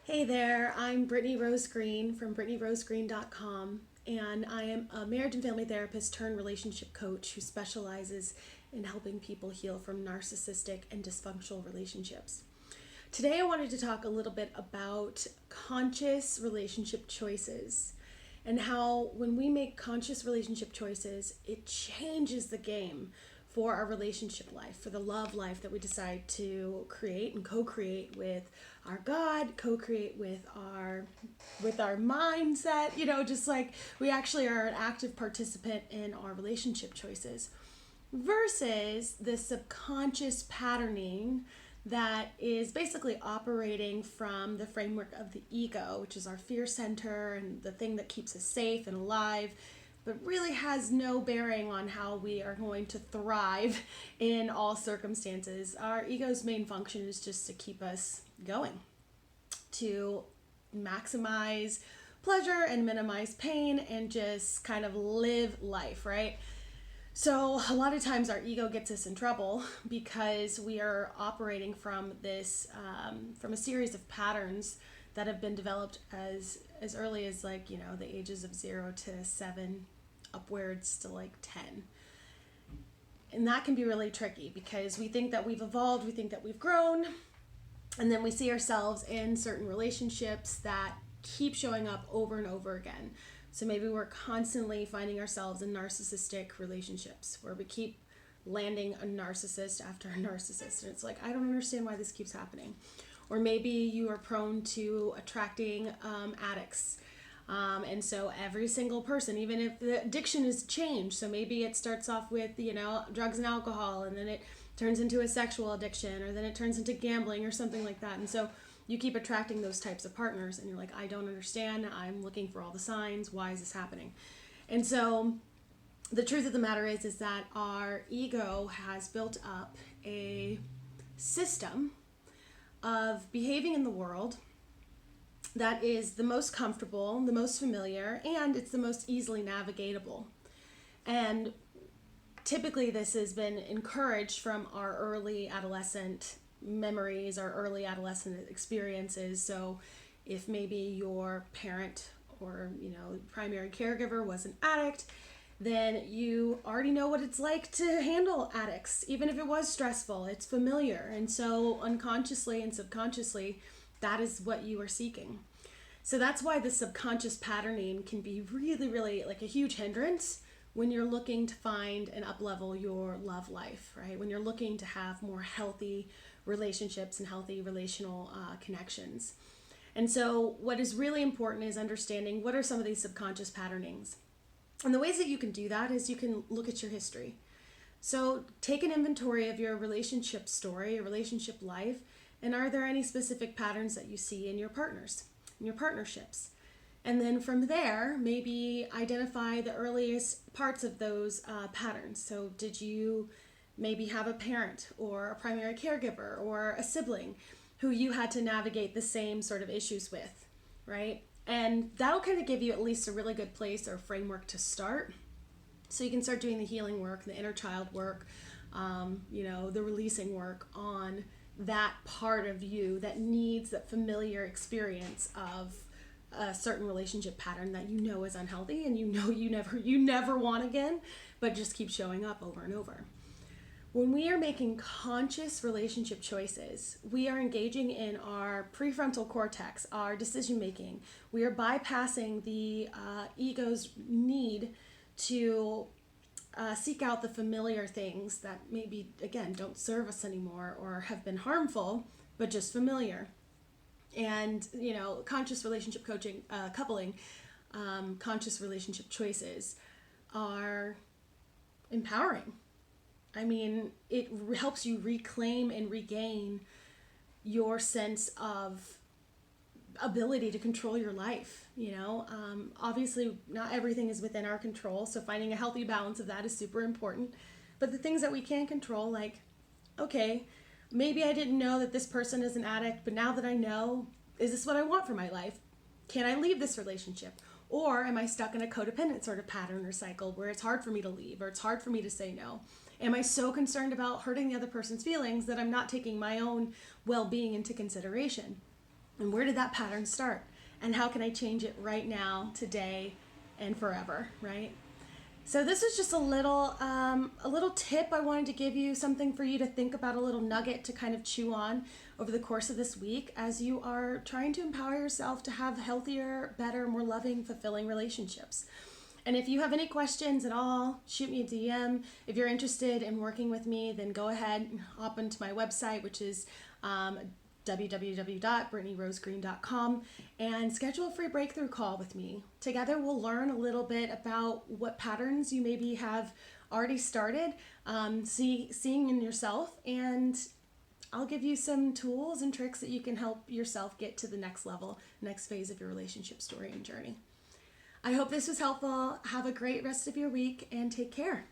Hey there, I'm Brittany Rose Green from BrittanyRoseGreen.com, and I am a marriage and family therapist turned relationship coach who specializes in helping people heal from narcissistic and dysfunctional relationships. Today, I wanted to talk a little bit about conscious relationship choices and how when we make conscious relationship choices, it changes the game for our relationship life, for the love life that we decide to create and co-create with our God, co-create with our mindset, just like we actually are an active participant in our relationship choices versus the subconscious patterning that is basically operating from the framework of the ego, which is our fear center and the thing that keeps us safe and alive, but really has no bearing on how we are going to thrive in all circumstances. Our ego's main function is just to keep us going, to maximize pleasure and minimize pain and just kind of live life, right? So a lot of times our ego gets us in trouble because we are operating from this, from a series of patterns that have been developed as early as the ages of 0 to 7, upwards to 10. And that can be really tricky because we think that we've evolved, we think that we've grown, and then we see ourselves in certain relationships that keep showing up over and over again. So maybe we're constantly finding ourselves in narcissistic relationships where we keep landing a narcissist after a narcissist. And it's like, I don't understand why this keeps happening. Or maybe you are prone to attracting addicts. And so every single person, even if the addiction is changed, so maybe it starts off with, drugs and alcohol, and then it turns into a sexual addiction, or then it turns into gambling or something like that. And so you keep attracting those types of partners and you're like, I don't understand. I'm looking for all the signs. Why is this happening? And so the truth of the matter is that our ego has built up a system of behaving in the world that is the most comfortable, the most familiar, and it's the most easily navigatable. And typically this has been encouraged from our early adolescent memories, our early adolescent experiences. So if maybe your parent or primary caregiver was an addict, then you already know what it's like to handle addicts. Even if it was stressful, it's familiar. And so unconsciously and subconsciously, that is what you are seeking. So that's why the subconscious patterning can be really, really like a huge hindrance when you're looking to find and up-level your love life, right? When you're looking to have more healthy relationships and healthy relational connections. And so what is really important is understanding what are some of these subconscious patternings. And the ways that you can do that is you can look at your history. So take an inventory of your relationship story, your relationship life, and are there any specific patterns that you see in your partners, in your partnerships? And then from there, maybe identify the earliest parts of those patterns. So did you maybe have a parent or a primary caregiver or a sibling who you had to navigate the same sort of issues with, right? And that'll kind of give you at least a really good place or framework to start. So you can start doing the healing work, the inner child work, the releasing work on that part of you that needs that familiar experience of a certain relationship pattern that is unhealthy and you never want again, but just keep showing up over and over. When we are making conscious relationship choices, we are engaging in our prefrontal cortex, our decision making. We are bypassing the ego's need to seek out the familiar things that maybe, again, don't serve us anymore or have been harmful, but just familiar. And, conscious relationship coaching, conscious relationship choices are empowering. I mean, it helps you reclaim and regain your sense of ability to control your life. Obviously not everything is within our control, so finding a healthy balance of that is super important. But the things that we can control, like, okay, maybe I didn't know that this person is an addict, but now that I know, is this what I want for my life? Can I leave this relationship? Or am I stuck in a codependent sort of pattern or cycle where it's hard for me to leave or it's hard for me to say no? Am I so concerned about hurting the other person's feelings that I'm not taking my own well-being into consideration? And where did that pattern start? And how can I change it right now, today, and forever, right? So this is just a little tip I wanted to give you, something for you to think about, a little nugget to kind of chew on over the course of this week as you are trying to empower yourself to have healthier, better, more loving, fulfilling relationships. And if you have any questions at all, shoot me a DM. If you're interested in working with me, then go ahead and hop into my website, which is www.brittnyrosgreen.com, and schedule a free breakthrough call with me. Together we'll learn a little bit about what patterns you maybe have already started seeing in yourself, and I'll give you some tools and tricks that you can help yourself get to the next level, next phase of your relationship story and journey. I hope this was helpful. Have a great rest of your week and take care.